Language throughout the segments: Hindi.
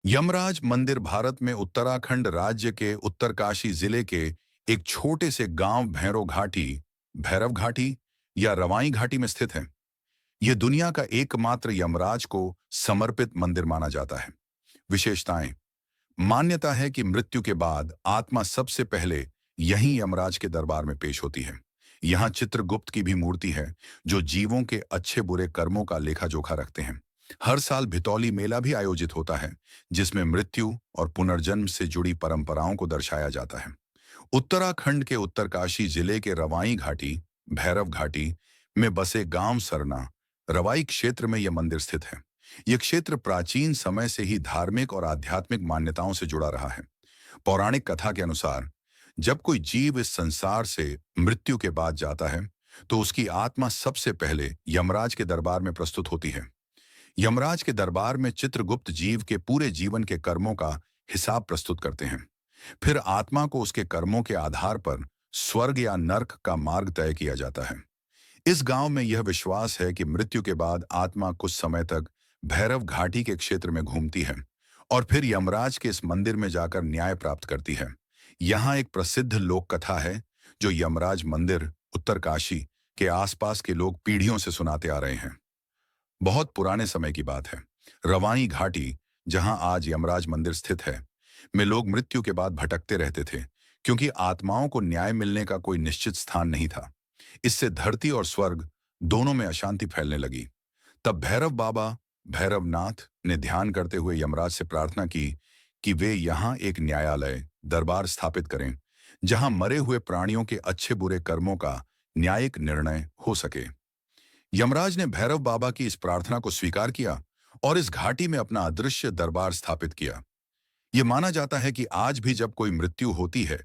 यमराज मंदिर भारत में उत्तराखंड राज्य के उत्तरकाशी जिले के एक छोटे से गांव भैरव घाटी या रवाई घाटी में स्थित है। यह दुनिया का एकमात्र यमराज को समर्पित मंदिर माना जाता है। विशेषताएं। मान्यता है कि मृत्यु के बाद आत्मा सबसे पहले यहीं यमराज के दरबार में पेश होती है। यहाँ चित्रगुप्त की भी मूर्ति है, जो जीवों के अच्छे बुरे कर्मों का लेखा जोखा रखते हैं। हर साल भितौली मेला भी आयोजित होता है, जिसमें मृत्यु और पुनर्जन्म से जुड़ी परंपराओं को दर्शाया जाता है। उत्तराखंड के उत्तरकाशी जिले के रवाई घाटी, भैरव घाटी में बसे गांव सरना, रवाई क्षेत्र में यह मंदिर स्थित है। यह क्षेत्र प्राचीन समय से ही धार्मिक और आध्यात्मिक मान्यताओं से जुड़ा रहा है। पौराणिक कथा के अनुसार, जब कोई जीव इस संसार से मृत्यु के बाद जाता है, तो उसकी आत्मा सबसे पहले यमराज के दरबार में प्रस्तुत होती है। यमराज के दरबार में चित्रगुप्त जीव के पूरे जीवन के कर्मों का हिसाब प्रस्तुत करते हैं। फिर आत्मा को उसके कर्मों के आधार पर स्वर्ग या नर्क का मार्ग तय किया जाता है। इस गांव में यह विश्वास है कि मृत्यु के बाद आत्मा कुछ समय तक भैरव घाटी के क्षेत्र में घूमती है और फिर यमराज के इस मंदिर में जाकर न्याय प्राप्त करती है। यहाँ एक प्रसिद्ध लोक कथा है, जो यमराज मंदिर उत्तरकाशी के आसपास के लोग पीढ़ियों से सुनाते आ रहे हैं। बहुत पुराने समय की बात है। रवाई घाटी, जहां आज यमराज मंदिर स्थित है, में लोग मृत्यु के बाद भटकते रहते थे, क्योंकि आत्माओं को न्याय मिलने का कोई निश्चित स्थान नहीं था। इससे धरती और स्वर्ग दोनों में अशांति फैलने लगी। तब भैरव बाबा, भैरवनाथ ने ध्यान करते हुए यमराज से प्रार्थना की कि वे यहाँ एक न्यायालय, दरबार स्थापित करें, जहां मरे हुए प्राणियों के अच्छे बुरे कर्मों का न्यायिक निर्णय हो सके। यमराज ने भैरव बाबा की इस प्रार्थना को स्वीकार किया और इस घाटी में अपना अदृश्य दरबार स्थापित किया। यह माना जाता है कि आज भी जब कोई मृत्यु होती है,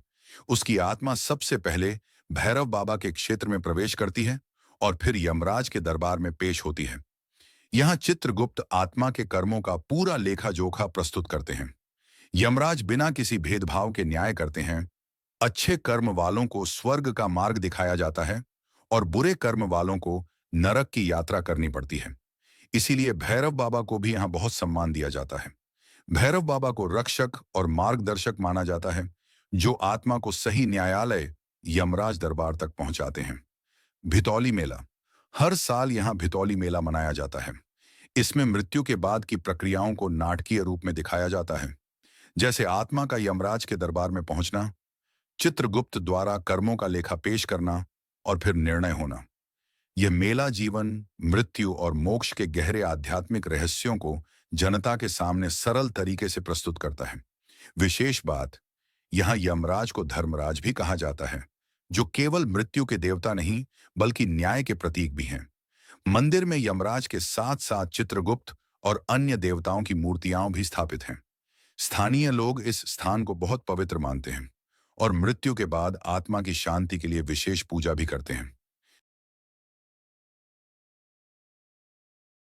उसकी आत्मा सबसे पहले भैरव बाबा के क्षेत्र में प्रवेश करती है और फिर यमराज के दरबार में पेश होती है। यहाँ चित्रगुप्त आत्मा के कर्मों का पूरा लेखा जोखा प्रस्तुत करते हैं। यमराज बिना किसी भेदभाव के न्याय करते हैं। अच्छे कर्म वालों को स्वर्ग का मार्ग दिखाया जाता है और बुरे कर्म वालों को नरक की यात्रा करनी पड़ती है। इसीलिए भैरव बाबा को भी यहाँ बहुत सम्मान दिया जाता है। भैरव बाबा को रक्षक और मार्गदर्शक माना जाता है, जो आत्मा को सही न्यायालय यमराज दरबार तक पहुंचाते हैं। भितौली मेला। हर साल यहाँ भितौली मेला मनाया जाता है। इसमें मृत्यु के बाद की प्रक्रियाओं को नाटकीय रूप में दिखाया जाता है, जैसे आत्मा का यमराज के दरबार में पहुंचना, चित्रगुप्त द्वारा कर्मों का लेखा पेश करना और फिर निर्णय होना। यह मेला जीवन, मृत्यु और मोक्ष के गहरे आध्यात्मिक रहस्यों को जनता के सामने सरल तरीके से प्रस्तुत करता है। विशेष बात, यहाँ यमराज को धर्मराज भी कहा जाता है, जो केवल मृत्यु के देवता नहीं, बल्कि न्याय के प्रतीक भी हैं। मंदिर में यमराज के साथ साथ चित्रगुप्त और अन्य देवताओं की मूर्तियां भी स्थापित हैं। स्थानीय लोग इस स्थान को बहुत पवित्र मानते हैं और मृत्यु के बाद आत्मा की शांति के लिए विशेष पूजा भी करते हैं।